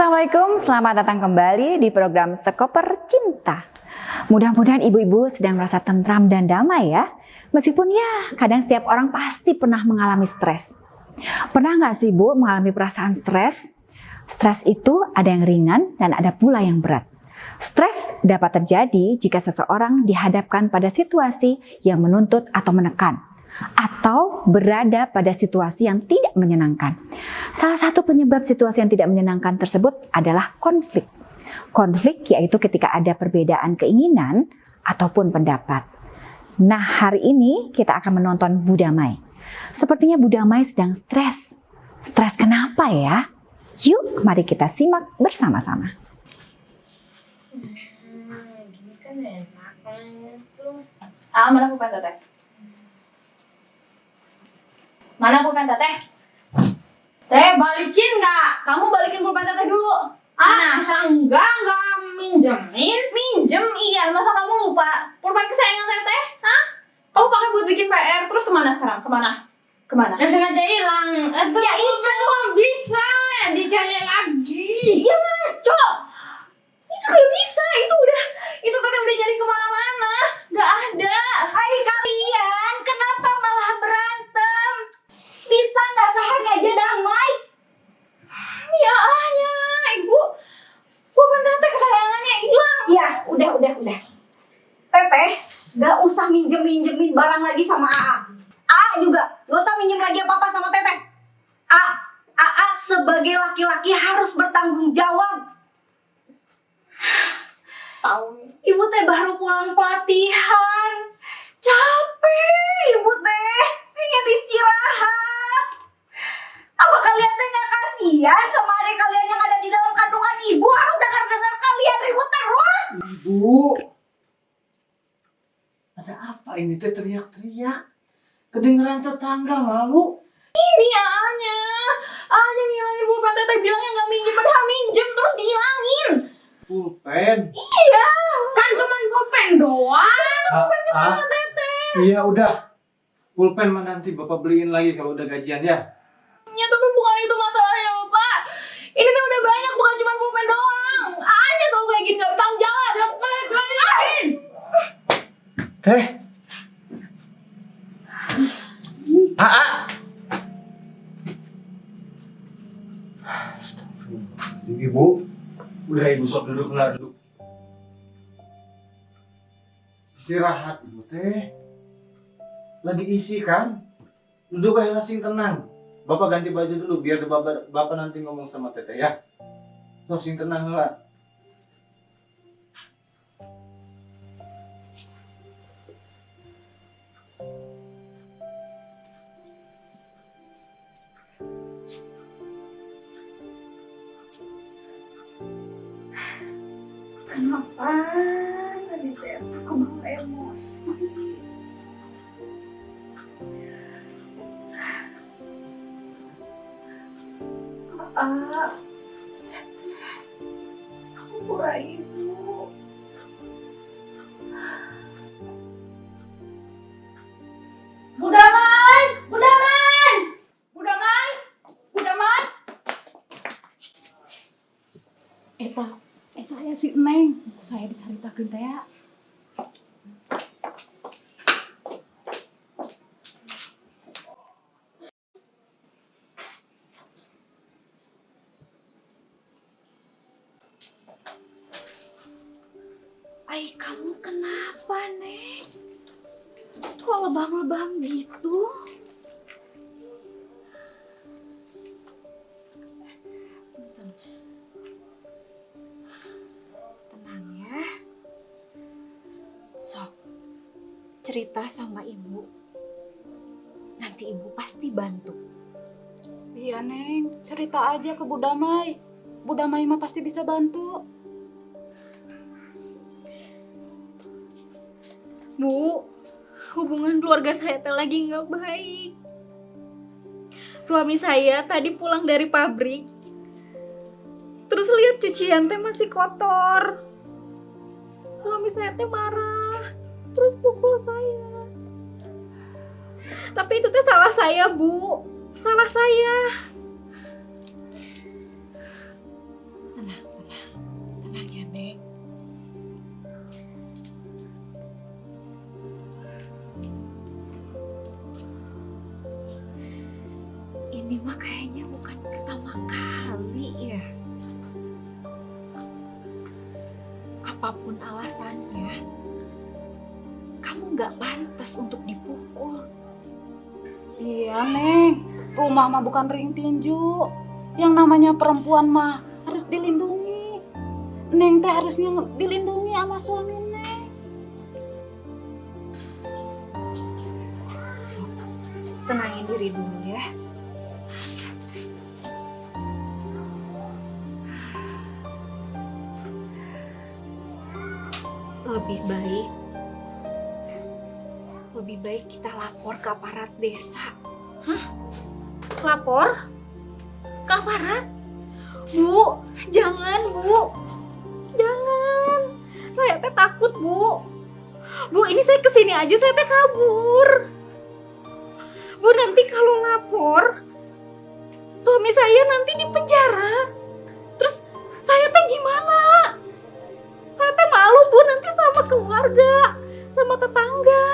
Assalamualaikum, selamat datang kembali di program Sekoper Cinta. Mudah-mudahan ibu-ibu sedang merasa tentram dan damai ya. Meskipun ya kadang setiap orang pasti pernah mengalami stres. Pernah nggak sih Bu mengalami perasaan stres? Stres itu ada yang ringan dan ada pula yang berat. Stres dapat terjadi jika seseorang dihadapkan pada situasi yang menuntut atau menekan, atau berada pada situasi yang tidak menyenangkan. Salah satu penyebab situasi yang tidak menyenangkan tersebut adalah konflik. Konflik yaitu ketika ada perbedaan keinginan ataupun pendapat. Nah, hari ini kita akan menonton Bu Damai. Sepertinya Bu Damai sedang stres. Stres kenapa ya? Yuk, mari kita simak bersama-sama. Gini kan enak tuh. Mana pulpen teteh? Mana pulpen teteh? Teh, balikin nggak? Kamu balikin pulpen teteh dulu. Masa enggak minjemin? Minjem, iya. Masa kamu lupa? Pulpen kesayangan teteh? Hah? Kamu pakai buat bikin PR, terus kemana sekarang? Kemana? Yang sengaja hilang. Itu ya itu kok bisa dicari lagi. Iya ngaco. Itu gak bisa. Itu teteh udah nyari kemana-mana. Gak ada. Hai kalian, kenapa malah berantem? Bisa nggak sehari aja damai? Ya ibu. Pulpen teteh kesayangannya hilang. Ya, udah. Teteh, nggak usah minjemin barang lagi sama AA. AA juga nggak usah minjem lagi apa-apa sama Teteh. AA sebagai laki-laki harus bertanggung jawab. Tahu. Ibu teh baru pulang pelatihan. Capek ibu teh, pengen istirahat. Apa kalian teh nggak kasihan sama adik kalian yang ada di dalam kandungan ibu? Harus dengar kalian ribut terus. Ibu, ada apa ini teh teriak-teriak? Kedengeran tetangga malu. Ini A-nya ngilangin pulpen teteh, bilangnya nggak minjem, padahal minjem terus dihilangin. Pulpen. Iya. Kan cuma pulpen doang. Pulpen kesayangan teteh. Iya udah. Pulpen mah nanti bapak beliin lagi kalau udah gajian ya. Ya tapi bukan itu masalahnya Bapak. Ini tuh udah banyak, bukan cuma pulpen doang. A-nya selalu kayak gini, nggak bertanggung jawab. Cepet balikin. Teh. Astagfirullah. Ibu, udah ibu sok duduk. Istirahat ibu teh. Lagi isi kan? Duduk aja sing tenang. Bapak ganti baju dulu biar bapak nanti ngomong sama teteh ya. Sok sing tenang lah. Kenapa tadi teh aku bawa emosi? Aku pura ibu. Bu Damai. Eta ya si Neng. Saya dicaritakeun teh ya. Ai, kamu kenapa, Neng? Kok lebam-lebam gitu? Tenang ya. Sok, cerita sama ibu. Nanti ibu pasti bantu. Iya Neng, cerita aja ke Bu Damai. Bu Damai mah pasti bisa bantu. Bu, hubungan keluarga saya teh lagi nggak baik. Suami saya tadi pulang dari pabrik, terus lihat cucian teh masih kotor. Suami saya teh marah, terus pukul saya. Tapi itu teh salah saya, Bu. Salah saya. Ini mah kayaknya bukan pertama kali ya. Apapun alasannya, kamu nggak pantas untuk dipukul. Iya, Neng. Rumah mah bukan ring tinju. Yang namanya perempuan mah harus dilindungi. Neng teh harusnya dilindungi sama suami Neng. Sok, tenangin diri dulu ya. Lebih baik kita lapor ke aparat desa. Lapor? Ke aparat? Bu, jangan Bu. Jangan. Saya teh takut Bu. Bu, ini saya kesini aja, saya teh kabur. Bu, nanti kalau lapor, suami saya nanti di penjara. Terus saya teh gimana? Saya teh malu Bu nanti sama keluarga, sama tetangga.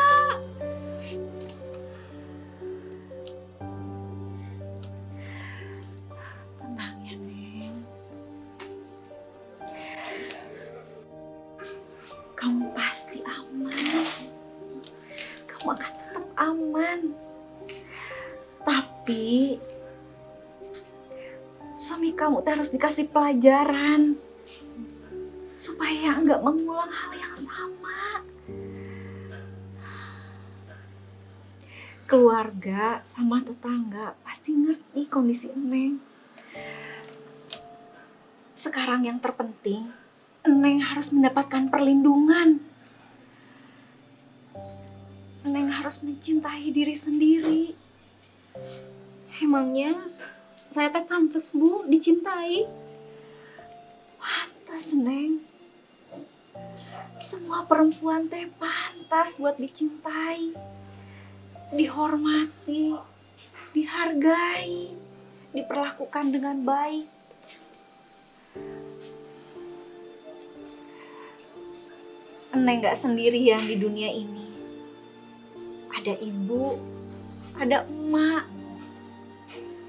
Tenang ya, Neng. Kamu pasti aman. Kamu akan tetap aman. Tapi suami kamu tuh harus dikasih pelajaran supaya nggak mengulang hal yang sama. Keluarga sama tetangga pasti ngerti kondisi Neng. Sekarang yang terpenting, Neng harus mendapatkan perlindungan. Neng harus mencintai diri sendiri. Emangnya saya teh pantas Bu dicintai? Pantas, Neng. Semua perempuan teh pantas buat dicintai, dihormati, dihargai, diperlakukan dengan baik. Neng gak sendirian di dunia ini. Ada ibu, ada emak,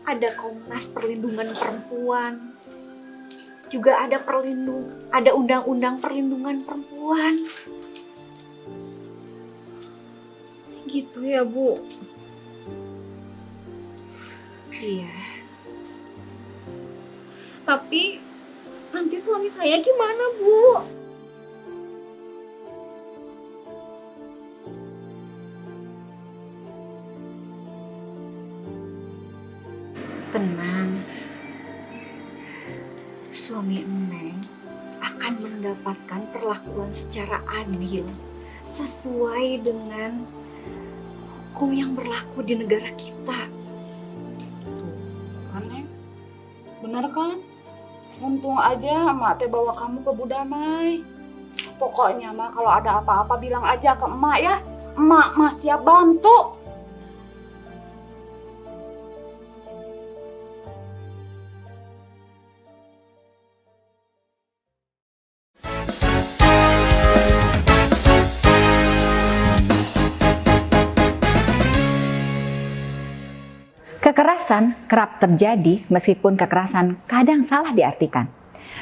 ada Komnas Perlindungan Perempuan, juga ada undang-undang perlindungan perempuan. Gitu ya Bu. Iya. Tapi nanti suami saya gimana Bu? Tenang. Suami Neng akan mendapatkan perlakuan secara adil sesuai dengan hukum yang berlaku di negara kita. Kan, Neng? Bener kan? Untung aja emak teh bawa kamu ke Budamai. Pokoknya mah kalau ada apa-apa bilang aja ke emak ya. Emak mah siap bantu. Kekerasan kerap terjadi meskipun kekerasan kadang salah diartikan.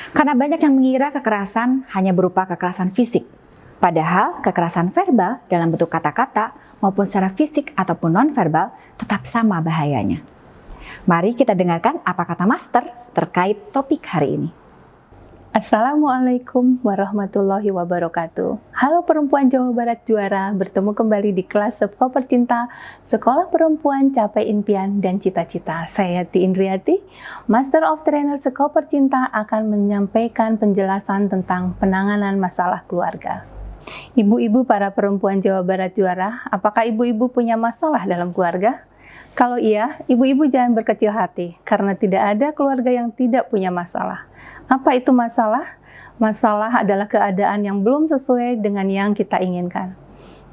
Karena banyak yang mengira kekerasan hanya berupa kekerasan fisik. Padahal kekerasan verbal dalam bentuk kata-kata maupun secara fisik ataupun non-verbal tetap sama bahayanya. Mari kita dengarkan apa kata Master terkait topik hari ini. Assalamualaikum warahmatullahi wabarakatuh. Halo perempuan Jawa Barat juara, bertemu kembali di kelas Sekoper Cinta, Sekolah Perempuan Capai Impian dan Cita-Cita. Saya Yati Indriati, Master of Trainer Sekoper Cinta akan menyampaikan penjelasan tentang penanganan masalah keluarga. Ibu-ibu para perempuan Jawa Barat juara, apakah ibu-ibu punya masalah dalam keluarga? Kalau iya, ibu-ibu jangan berkecil hati, karena tidak ada keluarga yang tidak punya masalah. Apa itu masalah? Masalah adalah keadaan yang belum sesuai dengan yang kita inginkan.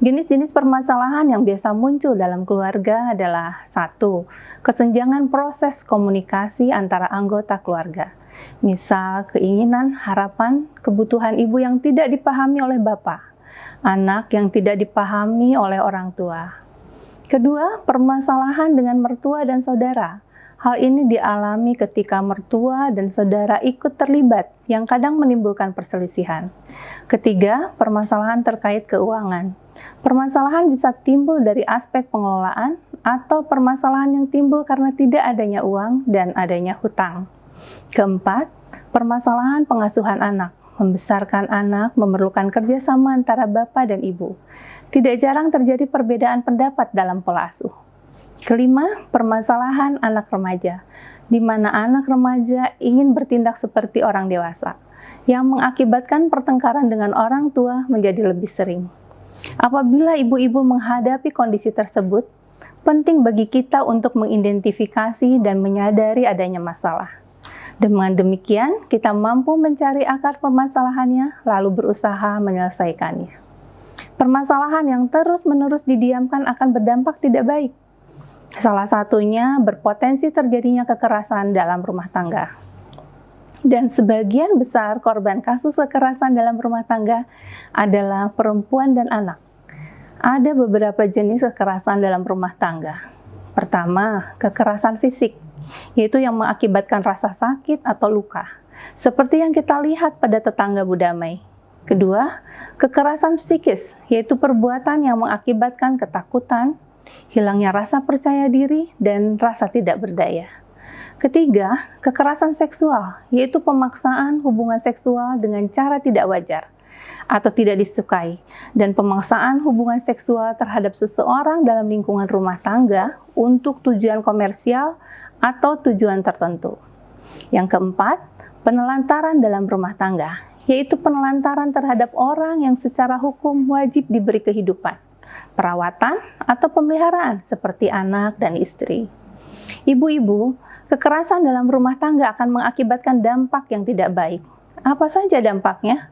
Jenis-jenis permasalahan yang biasa muncul dalam keluarga adalah 1. Kesenjangan proses komunikasi antara anggota keluarga. Misal, keinginan, harapan, kebutuhan ibu yang tidak dipahami oleh bapak, anak yang tidak dipahami oleh orang tua. Kedua, permasalahan dengan mertua dan saudara. Hal ini dialami ketika mertua dan saudara ikut terlibat yang kadang menimbulkan perselisihan. Ketiga, permasalahan terkait keuangan. Permasalahan bisa timbul dari aspek pengelolaan atau permasalahan yang timbul karena tidak adanya uang dan adanya hutang. Keempat, permasalahan pengasuhan anak. Membesarkan anak memerlukan kerjasama antara bapak dan ibu. Tidak jarang terjadi perbedaan pendapat dalam pola asuh. Kelima, permasalahan anak remaja, di mana anak remaja ingin bertindak seperti orang dewasa, yang mengakibatkan pertengkaran dengan orang tua menjadi lebih sering. Apabila ibu-ibu menghadapi kondisi tersebut, penting bagi kita untuk mengidentifikasi dan menyadari adanya masalah. Dengan demikian, kita mampu mencari akar permasalahannya, lalu berusaha menyelesaikannya. Permasalahan yang terus-menerus didiamkan akan berdampak tidak baik. Salah satunya berpotensi terjadinya kekerasan dalam rumah tangga. Dan sebagian besar korban kasus kekerasan dalam rumah tangga adalah perempuan dan anak. Ada beberapa jenis kekerasan dalam rumah tangga. Pertama, kekerasan fisik, yaitu yang mengakibatkan rasa sakit atau luka, seperti yang kita lihat pada tetangga Bu Damai. Kedua, kekerasan psikis, yaitu perbuatan yang mengakibatkan ketakutan, hilangnya rasa percaya diri, dan rasa tidak berdaya. Ketiga, kekerasan seksual, yaitu pemaksaan hubungan seksual dengan cara tidak wajar atau tidak disukai, dan pemaksaan hubungan seksual terhadap seseorang dalam lingkungan rumah tangga untuk tujuan komersial atau tujuan tertentu. Yang keempat, penelantaran dalam rumah tangga, yaitu penelantaran terhadap orang yang secara hukum wajib diberi kehidupan, perawatan, atau pemeliharaan seperti anak dan istri. Ibu-ibu, kekerasan dalam rumah tangga akan mengakibatkan dampak yang tidak baik. Apa saja dampaknya?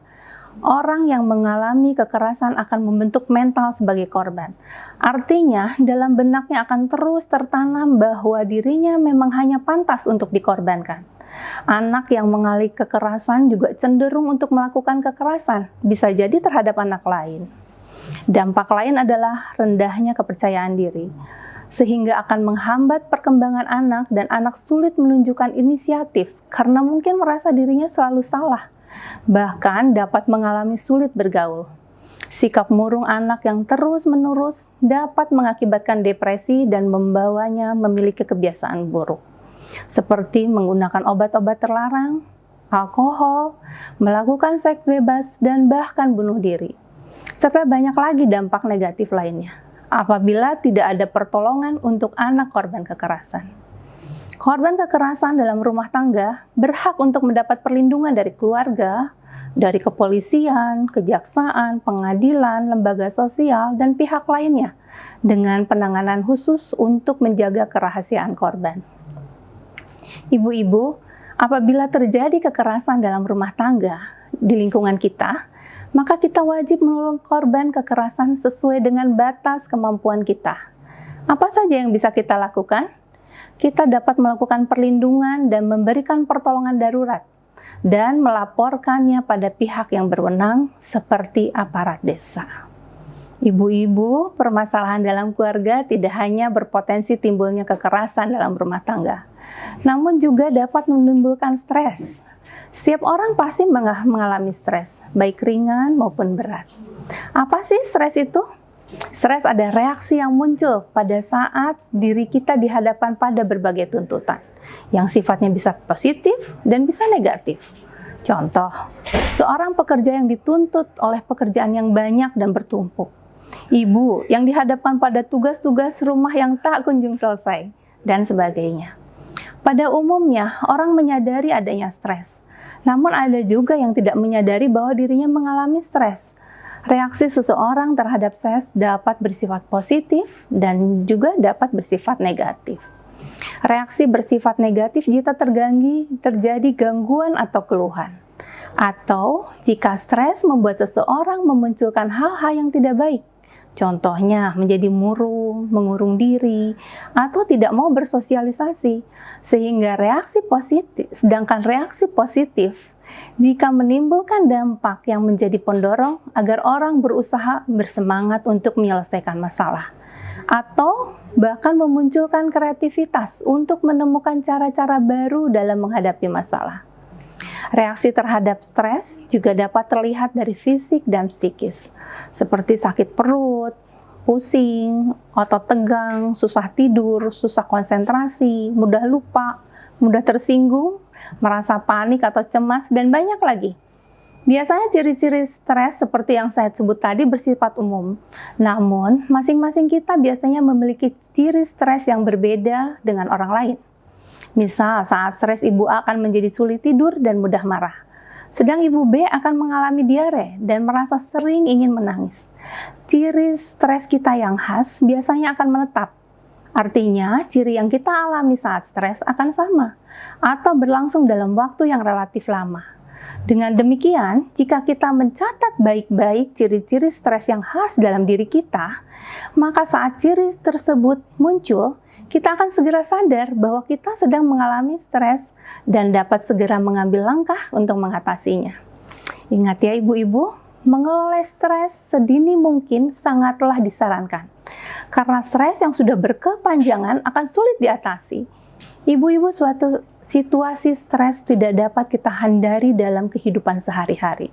Orang yang mengalami kekerasan akan membentuk mental sebagai korban. Artinya, dalam benaknya akan terus tertanam bahwa dirinya memang hanya pantas untuk dikorbankan. Anak yang mengalami kekerasan juga cenderung untuk melakukan kekerasan, bisa jadi terhadap anak lain. Dampak lain adalah rendahnya kepercayaan diri, sehingga akan menghambat perkembangan anak dan anak sulit menunjukkan inisiatif karena mungkin merasa dirinya selalu salah, bahkan dapat mengalami sulit bergaul. Sikap murung anak yang terus-menerus dapat mengakibatkan depresi dan membawanya memiliki kebiasaan buruk, seperti menggunakan obat-obat terlarang, alkohol, melakukan seks bebas, dan bahkan bunuh diri. Serta banyak lagi dampak negatif lainnya apabila tidak ada pertolongan untuk anak korban kekerasan. Korban kekerasan dalam rumah tangga berhak untuk mendapat perlindungan dari keluarga, dari kepolisian, kejaksaan, pengadilan, lembaga sosial, dan pihak lainnya dengan penanganan khusus untuk menjaga kerahasiaan korban. Ibu-ibu, apabila terjadi kekerasan dalam rumah tangga di lingkungan kita, maka kita wajib menolong korban kekerasan sesuai dengan batas kemampuan kita. Apa saja yang bisa kita lakukan? Kita dapat melakukan perlindungan dan memberikan pertolongan darurat, dan melaporkannya pada pihak yang berwenang seperti aparat desa. Ibu-ibu, permasalahan dalam keluarga tidak hanya berpotensi timbulnya kekerasan dalam rumah tangga, namun juga dapat menimbulkan stres. Setiap orang pasti mengalami stres, baik ringan maupun berat. Apa sih stres itu? Stres ada reaksi yang muncul pada saat diri kita dihadapkan pada berbagai tuntutan, yang sifatnya bisa positif dan bisa negatif. Contoh, seorang pekerja yang dituntut oleh pekerjaan yang banyak dan bertumpuk. Ibu yang dihadapkan pada tugas-tugas rumah yang tak kunjung selesai, dan sebagainya. Pada umumnya, orang menyadari adanya stres. Namun ada juga yang tidak menyadari bahwa dirinya mengalami stres. Reaksi seseorang terhadap stres dapat bersifat positif dan juga dapat bersifat negatif. Reaksi bersifat negatif jika terjadi gangguan atau keluhan. Atau jika stres membuat seseorang memunculkan hal-hal yang tidak baik. Contohnya menjadi murung, mengurung diri, atau tidak mau bersosialisasi. Sehingga sedangkan reaksi positif jika menimbulkan dampak yang menjadi pendorong agar orang berusaha bersemangat untuk menyelesaikan masalah. Atau bahkan memunculkan kreativitas untuk menemukan cara-cara baru dalam menghadapi masalah. Reaksi terhadap stres juga dapat terlihat dari fisik dan psikis, seperti sakit perut, pusing, otot tegang, susah tidur, susah konsentrasi, mudah lupa, mudah tersinggung, merasa panik atau cemas, dan banyak lagi. Biasanya ciri-ciri stres seperti yang saya sebut tadi bersifat umum. Namun, masing-masing kita biasanya memiliki ciri stres yang berbeda dengan orang lain. Misal, saat stres Ibu A akan menjadi sulit tidur dan mudah marah. Sedang Ibu B akan mengalami diare dan merasa sering ingin menangis. Ciri stres kita yang khas biasanya akan menetap. Artinya, ciri yang kita alami saat stres akan sama atau berlangsung dalam waktu yang relatif lama. Dengan demikian, jika kita mencatat baik-baik ciri-ciri stres yang khas dalam diri kita, maka saat ciri tersebut muncul, kita akan segera sadar bahwa kita sedang mengalami stres dan dapat segera mengambil langkah untuk mengatasinya. Ingat ya ibu-ibu, mengelola stres sedini mungkin sangatlah disarankan. Karena stres yang sudah berkepanjangan akan sulit diatasi. Ibu-ibu, suatu situasi stres tidak dapat kita hindari dalam kehidupan sehari-hari.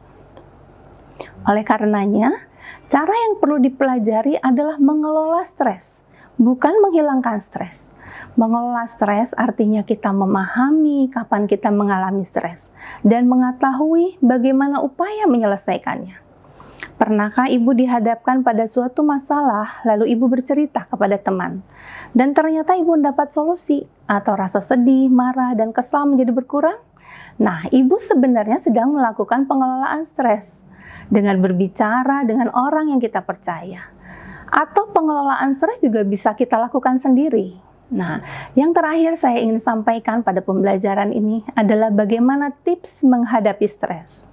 Oleh karenanya, cara yang perlu dipelajari adalah mengelola stres, bukan menghilangkan stres. Mengelola stres artinya kita memahami kapan kita mengalami stres dan mengetahui bagaimana upaya menyelesaikannya. Pernahkah ibu dihadapkan pada suatu masalah, lalu ibu bercerita kepada teman, dan ternyata ibu mendapat solusi, atau rasa sedih, marah, dan kesal menjadi berkurang? Nah, ibu sebenarnya sedang melakukan pengelolaan stres dengan berbicara dengan orang yang kita percaya. Atau pengelolaan stres juga bisa kita lakukan sendiri. Nah, yang terakhir saya ingin sampaikan pada pembelajaran ini adalah bagaimana tips menghadapi stres.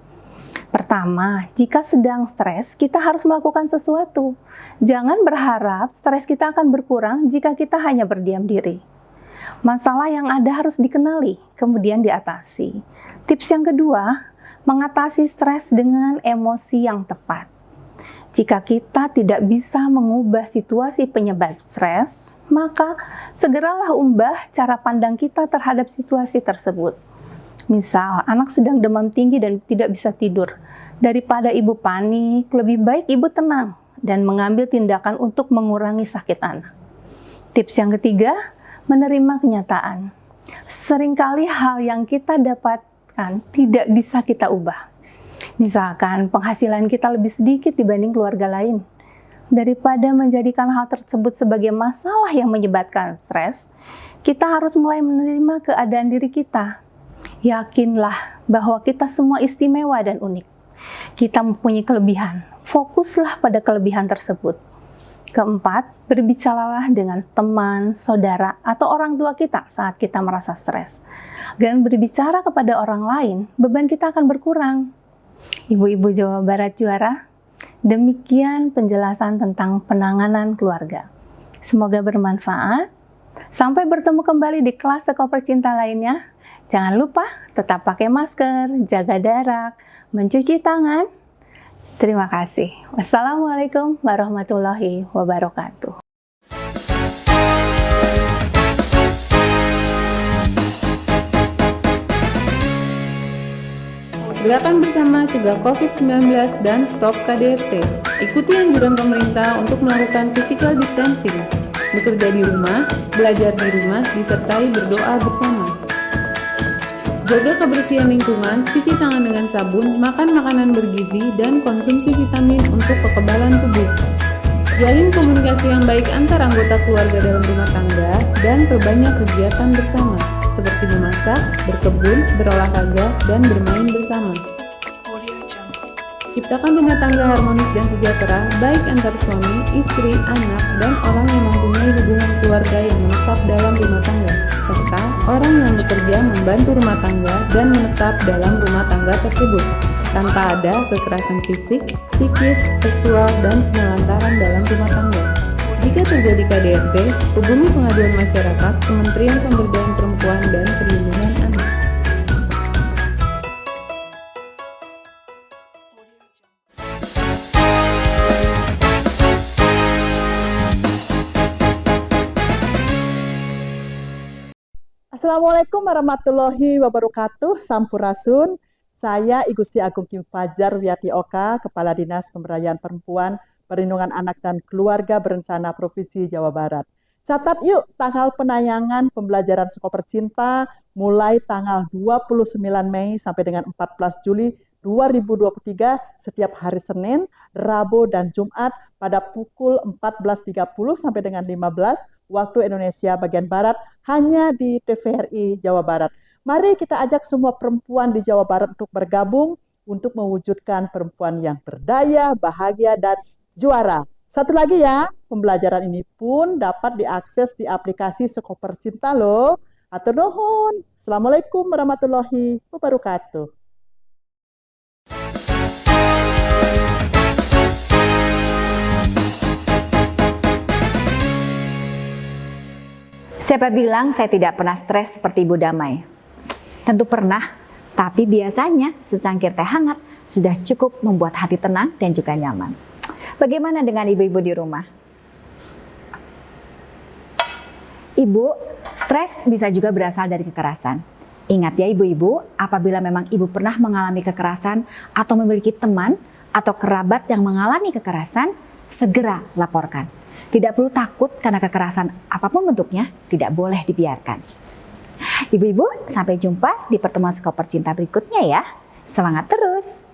Pertama, jika sedang stres, kita harus melakukan sesuatu. Jangan berharap stres kita akan berkurang jika kita hanya berdiam diri. Masalah yang ada harus dikenali, kemudian diatasi. Tips yang kedua, mengatasi stres dengan emosi yang tepat. Jika kita tidak bisa mengubah situasi penyebab stres, maka segeralah ubah cara pandang kita terhadap situasi tersebut. Misal, anak sedang demam tinggi dan tidak bisa tidur. Daripada ibu panik, lebih baik ibu tenang dan mengambil tindakan untuk mengurangi sakit anak. Tips yang ketiga, menerima kenyataan. Seringkali hal yang kita dapatkan tidak bisa kita ubah. Misalkan, penghasilan kita lebih sedikit dibanding keluarga lain. Daripada menjadikan hal tersebut sebagai masalah yang menyebabkan stres, kita harus mulai menerima keadaan diri kita. Yakinlah bahwa kita semua istimewa dan unik. Kita mempunyai kelebihan. Fokuslah pada kelebihan tersebut. Keempat, berbicaralah dengan teman, saudara, atau orang tua kita saat kita merasa stres. Dengan berbicara kepada orang lain, beban kita akan berkurang. Ibu-ibu Jawa Barat juara, demikian penjelasan tentang penanganan keluarga. Semoga bermanfaat. Sampai bertemu kembali di kelas Sekoper Cinta lainnya. Jangan lupa tetap pakai masker, jaga jarak, mencuci tangan. Terima kasih. Wassalamualaikum warahmatullahi wabarakatuh. Gerakan bersama cegah COVID-19 dan stop KDRT. Ikuti anjuran pemerintah untuk melakukan physical distancing, bekerja di rumah, belajar di rumah, disertai berdoa bersama. Jaga kebersihan lingkungan, cuci tangan dengan sabun, makan makanan bergizi, dan konsumsi vitamin untuk kekebalan tubuh. Jalin komunikasi yang baik antar anggota keluarga dalam rumah tangga, dan perbanyak kegiatan bersama, seperti memasak, berkebun, berolahraga, dan bermain bersama. Ciptakan rumah tangga harmonis dan sejahtera, baik antar suami, istri, anak, dan orang yang mempunyai hubungan keluarga yang menetap dalam rumah tangga, serta orang yang bekerja membantu rumah tangga dan menetap dalam rumah tangga tersebut, tanpa ada kekerasan fisik, psikis, seksual, dan penelantaran dalam rumah tangga. Jika terjadi KDRT, hubungi pengaduan masyarakat Kementerian Pemberdayaan Perempuan dan Perlindungan Anak. Assalamualaikum warahmatullahi wabarakatuh. Sampurasun. Saya I Gusti Agung Kim Fajar Wiyati Oka, Kepala Dinas Pemberdayaan Perempuan, Perlindungan Anak dan Keluarga Berencana Provinsi Jawa Barat. Catat yuk tanggal penayangan pembelajaran Sekoper Cinta mulai tanggal 29 Mei sampai dengan 14 Juli 2023 setiap hari Senin, Rabu, dan Jumat pada pukul 14.30 sampai dengan 15 waktu Indonesia bagian Barat hanya di TVRI Jawa Barat. Mari kita ajak semua perempuan di Jawa Barat untuk bergabung untuk mewujudkan perempuan yang berdaya, bahagia, dan juara. Satu lagi ya, pembelajaran ini pun dapat diakses di aplikasi Sekoper Cinta loh. Atur nuhun. Assalamualaikum warahmatullahi wabarakatuh. Siapa bilang saya tidak pernah stres seperti Ibu Damai? Tentu pernah, tapi biasanya secangkir teh hangat sudah cukup membuat hati tenang dan juga nyaman. Bagaimana dengan ibu-ibu di rumah? Ibu, stres bisa juga berasal dari kekerasan. Ingat ya ibu-ibu, apabila memang ibu pernah mengalami kekerasan atau memiliki teman atau kerabat yang mengalami kekerasan, segera laporkan. Tidak perlu takut karena kekerasan apapun bentuknya tidak boleh dibiarkan. Ibu-ibu, sampai jumpa di pertemuan Sekoper Cinta berikutnya ya. Semangat terus!